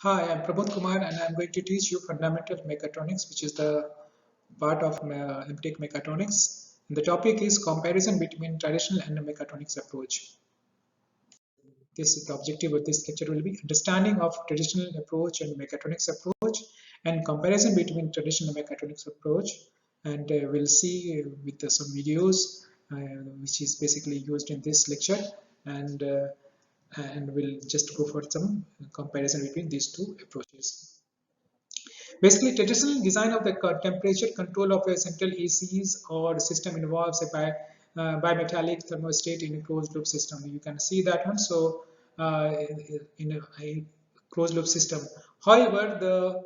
Hi, I'm Pramod Kumar and I'm going to teach you fundamental mechatronics, which is the part of MTech mechatronics. And the topic is comparison between traditional and mechatronics approach. The objective of this lecture will be understanding of traditional approach and mechatronics approach and comparison between traditional and mechatronics approach. And we'll see with some videos which is basically used in this lecture. And we'll just go for some comparison between these two approaches. Basically, traditional design of the temperature control of a central ACs or system involves a bimetallic thermostat in a closed loop system. You can see that one. So, in a closed loop system. However, the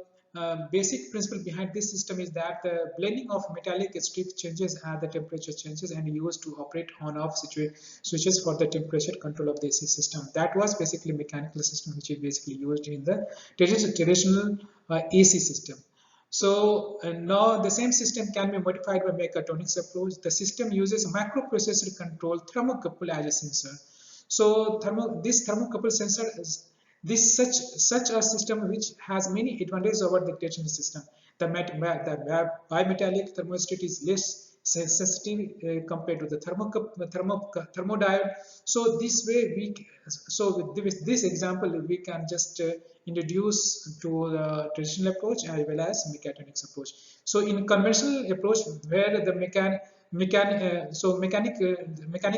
basic principle behind this system is that the blending of metallic strip changes as the temperature changes and used to operate on-off switches for the temperature control of the AC system. That was basically mechanical system which is basically used in the traditional AC system. So now the same system can be modified by mechatronics approach. The system uses a microprocessor controlled thermocouple as a sensor. So this thermocouple sensor is such a system which has many advantages over the traditional system. The bimetallic thermostat is less sensitive compared to the thermodiode. So this way with this example we can just introduce to the traditional approach as well as mechatronics approach. So in conventional approach where the mechanic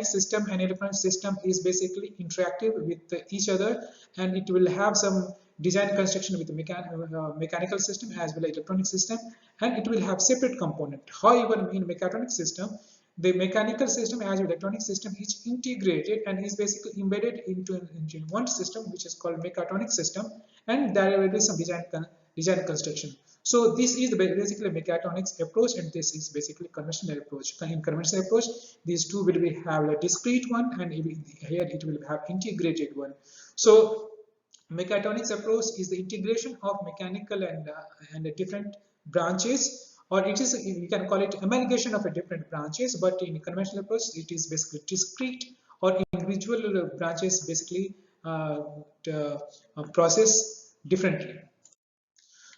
system and electronic system is basically interactive with each other, and it will have some design construction with the mechanical system as well as electronic system, and it will have separate component. However, in mechatronic system, the mechanical system as well as electronic system is integrated and is basically embedded into one system which is called mechatronic system, and there will be some design construction. So this is basically mechatronics approach, and this is basically conventional approach. In conventional approach, these two will have a discrete one, and here it will have integrated one. So mechatronics approach is the integration of mechanical and different branches, or it is, you can call it amalgamation of a different branches, but in conventional approach it is basically discrete or individual branches basically process differently.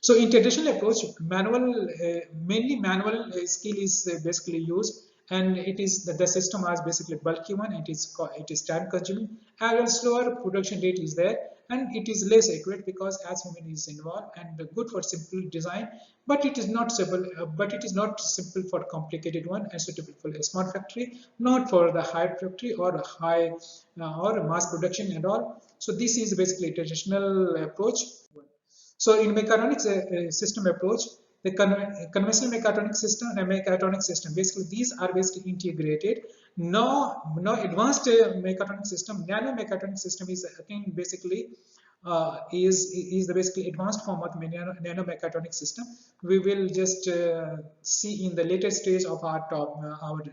So in traditional approach, mainly manual skill is basically used, and it is the system has basically bulky one. It is time consuming, and a slower production rate is there, and it is less accurate because as human is involved, and good for simple design, but it is not simple. But it is not simple for complicated one and suitable for a smart factory, not for the high factory or a high or a mass production and all. So this is basically traditional approach. So in mechatronics system approach, the conventional mechatronic system and mechatronic system, basically these are basically integrated. No advanced mechatronic system, nano mechatronic system is again basically is the basically advanced form of nano mechatronic system. We will just see in the later stage of our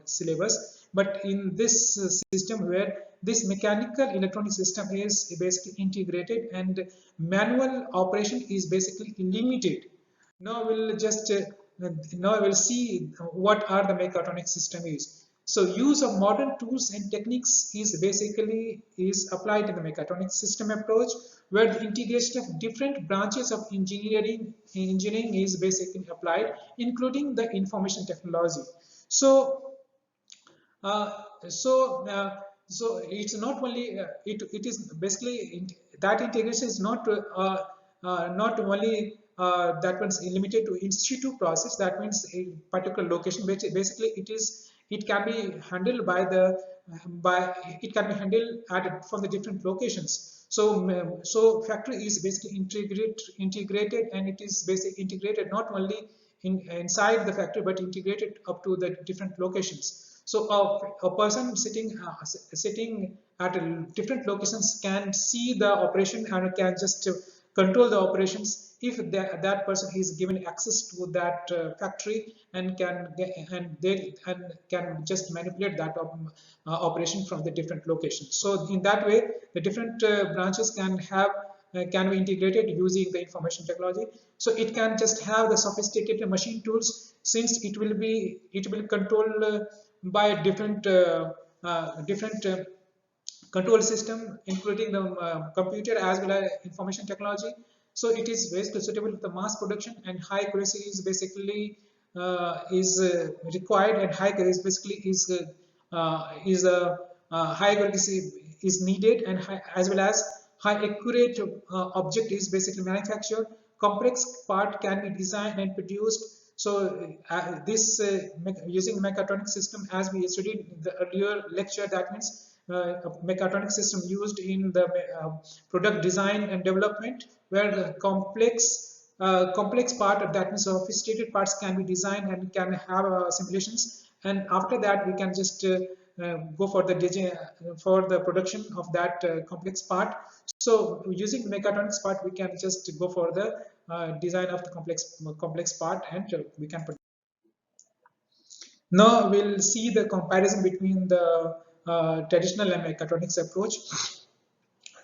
syllabus. But in this system where this mechanical electronic system is basically integrated and manual operation is basically limited. Now we'll just now we'll see what are the mechatronic system is. So use of modern tools and techniques is basically is applied in the mechatronic system approach, where the integration of different branches of engineering is basically applied, including the information technology. So uh, so, uh, so it's not only it is basically that integration is not only that means limited to institute process. That means a particular location. Basically, it can be handled by it can be handled from the different locations. So, so factory is basically integrated, and it is basically integrated not only inside the factory but integrated up to the different locations. So a person sitting at different locations can see the operation and can just control the operations if that person is given access to that factory and can just manipulate that operation from the different locations. So in that way, the different branches can be integrated using the information technology. So it can just have the sophisticated machine tools, since it will control by different control system, including the computer as well as information technology. So it is basically suitable for the mass production, and high accuracy is basically required, and high accuracy basically is a high accuracy is needed, and as well as high accurate object is basically manufactured. Complex part can be designed and produced. So this using mechatronic system, as we studied in the earlier lecture, that means mechatronic system used in the product design and development, where the complex part of that means sophisticated parts can be designed and can have simulations, and after that we can just go for the production of that complex part. So using mechatronics part, we can just go for the design of the complex part, and we can put. Now we'll see the comparison between the traditional and mechatronics approach.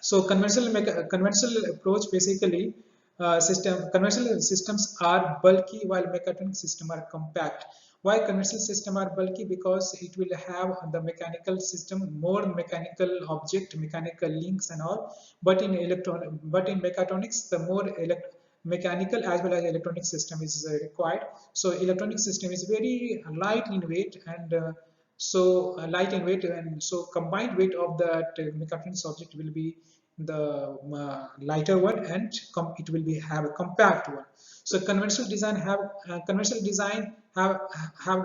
So conventional approach basically conventional systems are bulky while mechatronic systems are compact. Why conventional systems are bulky? Because it will have the mechanical system, more mechanical object, mechanical links and all. But in mechatronics, the more mechanical as well as electronic system is required. So electronic system is very light in weight, and light in weight, and so combined weight of that mechatronics object will be the lighter one, and it will be have a compact one. So conventional design have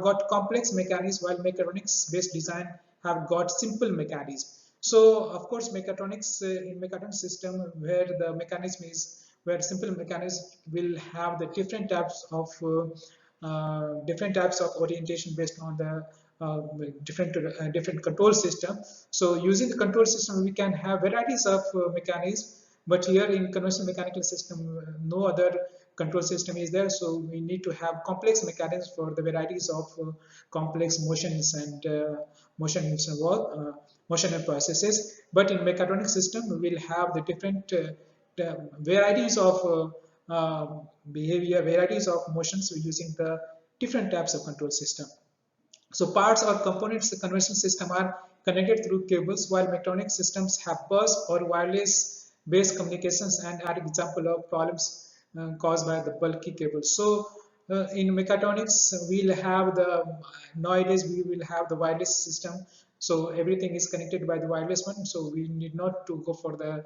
got complex mechanisms, while mechatronics based design have got simple mechanisms. So of course mechatronics in mechatronics system, where the mechanism is where simple mechanism will have the different types of orientation based on the different control system. So using the control system, we can have varieties of mechanisms, but here in conventional mechanical system, no other control system is there. So we need to have complex mechanisms for the varieties of complex motions and motion and processes. But in mechatronic system, we will have the different varieties of behavior, varieties of motions using the different types of control system. So parts or components of the conventional system are connected through cables, while mechatronic systems have bus or wireless based communications, and are example of problems caused by the bulky cables. So in mechatronics, we'll have the nowadays we will have the wireless system. So everything is connected by the wireless one. So we need not to go for the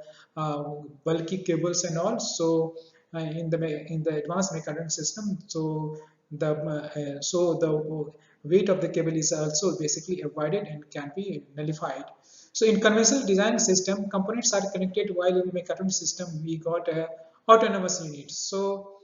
bulky cables and all. So in the advanced mechatronic system, so the weight of the cable is also basically avoided and can be nullified. So in conventional design system, components are connected, while in mechatronic system we got a autonomous unit. So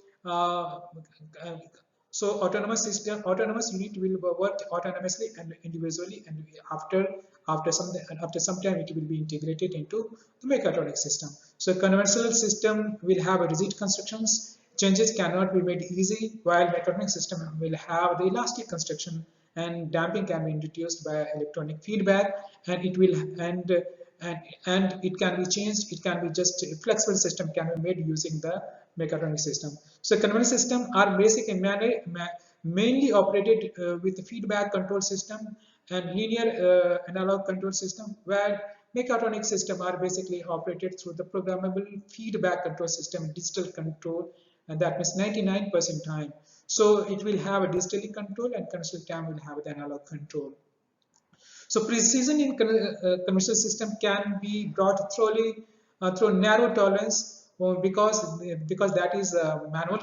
autonomous unit will work autonomously and individually, and after some time it will be integrated into the mechatronic system. So conventional system will have a rigid constructions. Changes cannot be made easy, while mechatronic system will have the elastic construction, and damping can be introduced by electronic feedback, and it will and it can be changed. It can be just a flexible system can be made using the mechatronic system. So conventional system are basic and mainly operated with the feedback control system and linear analog control system, where mechatronic system are basically operated through the programmable feedback control system, digital control, and that means 99% time. So it will have a digitally control, and conventional time will have the analog control. So precision in conventional system can be brought through narrow tolerance, because that is manual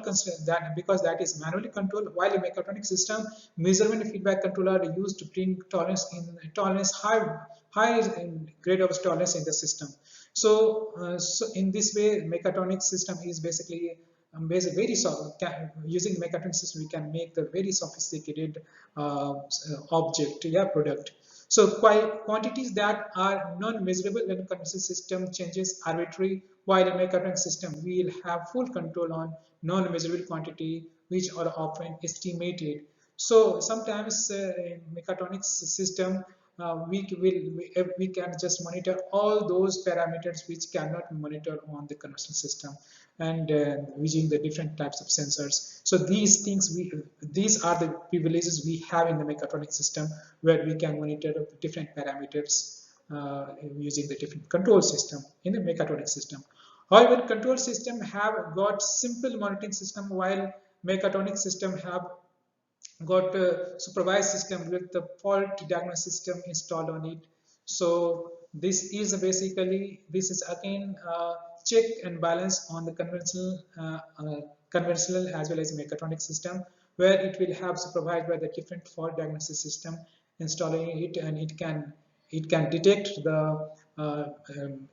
because that is manually controlled, while a mechatronic system measurement and feedback control are used to bring high grade of tolerance in the system. So in this way, mechatronic system is basically using mechatronic system we can make the very sophisticated object product. So quantities that are non-measurable in a conventional system changes arbitrary, while in a mechatronic system we will have full control on non-measurable quantity, which are often estimated. So sometimes in mechatronics system we can just monitor all those parameters which cannot be monitored on the conventional system, and using the different types of sensors. So these are the privileges we have in the mechatronic system, where we can monitor the different parameters using the different control system in the mechatronic system. However, control system have got simple monitoring system, while mechatronic system have got a supervised system with the fault diagnosis system installed on it. So this is again check and balance on the conventional as well as mechatronic system, where it will have supervised by the different fault diagnosis system installing it, and it can detect the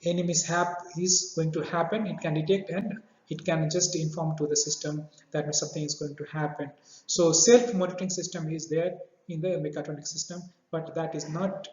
any mishap is going to happen. It can detect and it can just inform to the system that something is going to happen. So self-monitoring system is there in the mechatronic system, but that is not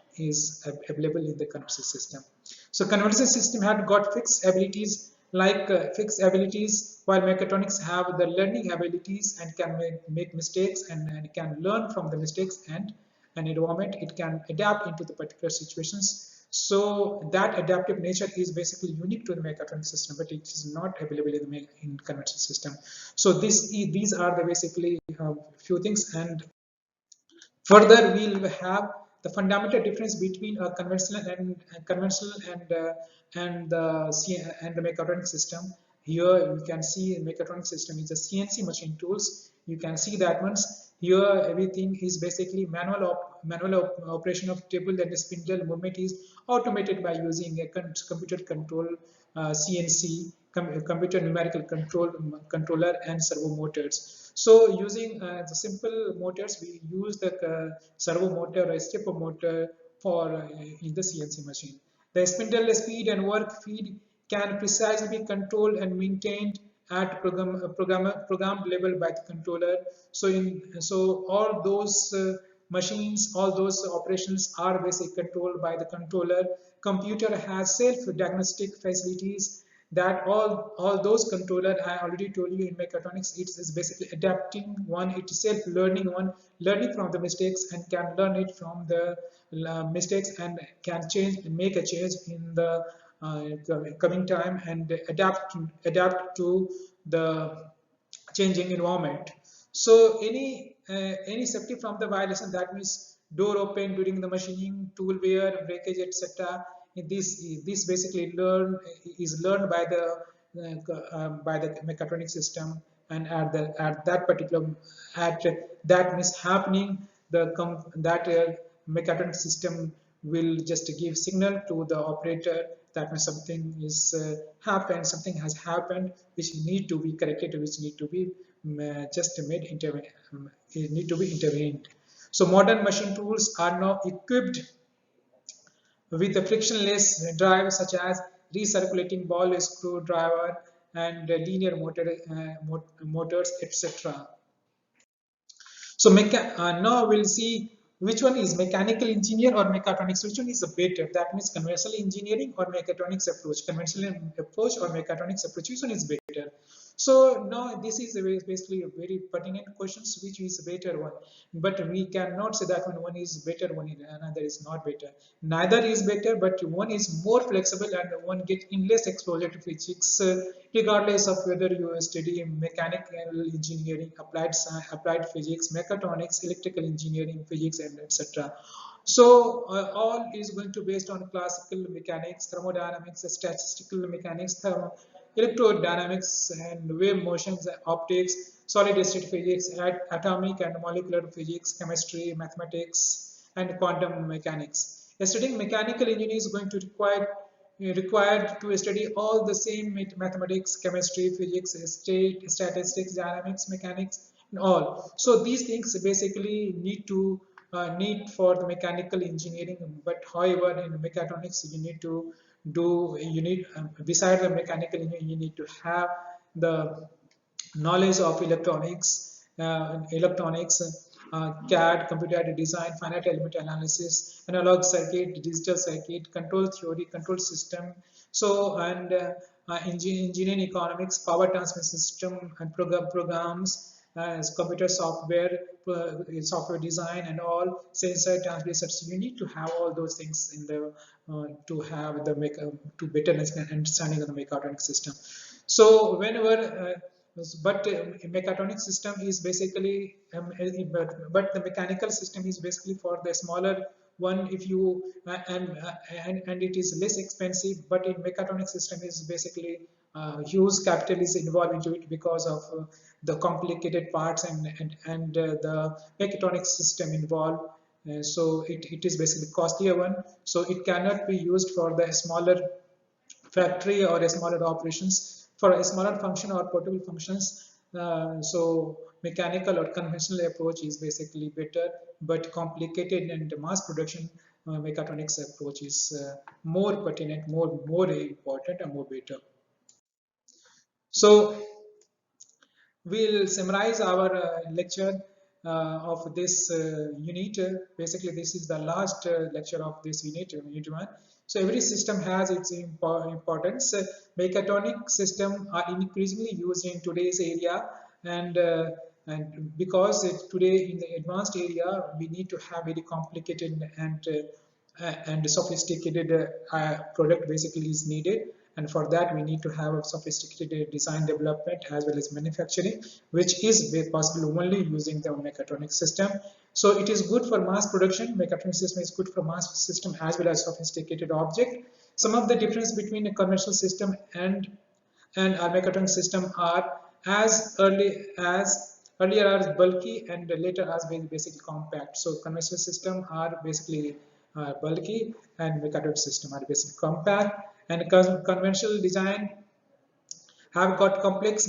available in the conversation system. So conversation system had got fixed abilities like fixed abilities, while mechatronics have the learning abilities and can make mistakes and can learn from the mistakes and an environment. It can adapt into the particular situations. So that adaptive nature is basically unique to the mechatronic system, but it is not available in the conventional system. So these are the basically few things, and further we'll have the fundamental difference between a conventional and the mechatronic system. Here you can see in mechatronic system is a CNC machine tools. You can see that once here everything is basically manual operation of table, and the spindle movement is automated by using a computer control CNC computer numerical controller and servo motors. So using the simple motors, we use the servo motor or stepper motor for in the CNC machine. The spindle speed and work feed can precisely be controlled and maintained at program level by the controller. So all those machines, all those operations are basically controlled by the controller. Computer has self-diagnostic facilities that all those controller I already told you in mechatronics. It is basically adapting one, it is self-learning one, learning from the mistakes, and can learn it from the mistakes and can change, make a change in the coming time, and adapt to the changing environment. So any safety from the violation, that means door open during the machining, tool wear, breakage, etc. This basically is learned by the mechatronic system, and at that particular at that mishappening, that mechatronic system will just give signal to the operator that means something is happened, something has happened, which need to be corrected, which need to be just made intervene, need to be intervened. So modern machine tools are now equipped with the frictionless drive such as recirculating ball screwdriver and linear motors, etc. So now we'll see which one is mechanical engineer or mechatronics, which one is the better. That means conventional engineering or mechatronics approach, conventional approach or mechatronics approach, which one is better. So now this is basically a very pertinent questions, which is a better one. But we cannot say that one is better, one is another is not better. Neither is better, but one is more flexible and one get in less exposure to physics, regardless of whether you study mechanical engineering, applied science, applied physics, mechatronics, electrical engineering, physics, and etc. So all is going to based on classical mechanics, thermodynamics, statistical mechanics, electrodynamics, and wave motions, optics, solid state physics, atomic and molecular physics, chemistry, mathematics, and quantum mechanics. Studying mechanical engineering is going to required to study all the same mathematics, chemistry, physics, statistics, dynamics, mechanics, and all. So these things basically need for the mechanical engineering. But however, in mechatronics, you need to beside the mechanical engineering, you need to have the knowledge of CAD, computer aided design, finite element analysis, analog circuit, digital circuit, control theory, control system. So, and engineering economics, power transmission system, and programs, computer software, software design, and all sensor transducers. You need to have all those things in the to have the to better understanding of the mechatronic system. So whenever but mechatronic system is basically but the mechanical system is basically for the smaller one. If you and it is less expensive, but in mechatronic system is basically huge capital is involved into it because of the complicated parts and the mechatronic system involved. So it is basically costlier one. So it cannot be used for the smaller factory or a smaller operations. For a smaller function or portable functions, so mechanical or conventional approach is basically better, but complicated and mass production mechatronics approach is more pertinent, more important and more better. So we'll summarize our lecture of this unit. Basically, this is the last lecture of this unit, unit 1. So every system has its importance. Mechatronic systems are increasingly used in today's area, and because today in the advanced area, we need to have very complicated and sophisticated product basically is needed, and for that we need to have a sophisticated design development as well as manufacturing, which is possible only using the mechatronic system. So it is good for mass production. Mechatronic system is good for mass system as well as sophisticated object. Some of the difference between a conventional system and our mechatronic system are as earlier as bulky and later as basically compact. So conventional system are basically bulky and mechatronic system are basically compact, and conventional design have got complex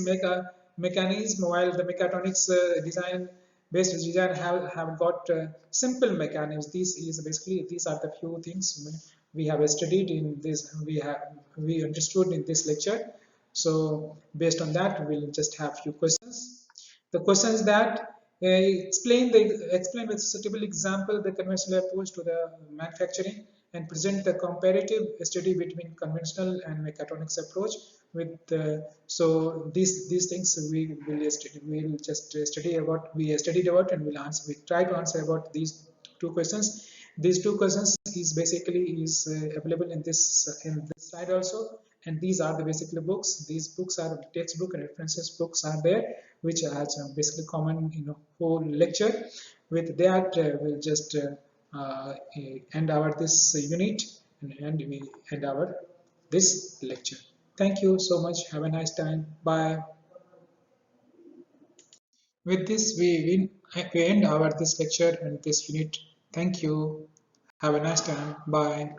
mechanism, while the mechatronics design based design have got simple mechanisms. These are the few things we have studied in this, we understood in this lecture. So based on that, we'll just have few questions. The questions that explain with suitable example the conventional approach to the manufacturing and present the comparative study between conventional and mechatronics approach with so these things we'll just study about, we studied about, and we try to answer about these two questions. These two questions is basically available in this slide also, and these are the basically books. These books are textbook and references books are there, which are basically common whole lecture. With that, we'll just end our this unit, and we end our this lecture. Thank you so much. Have a nice time. Bye. With this, we end our this lecture and this unit. Thank you. Have a nice time. Bye.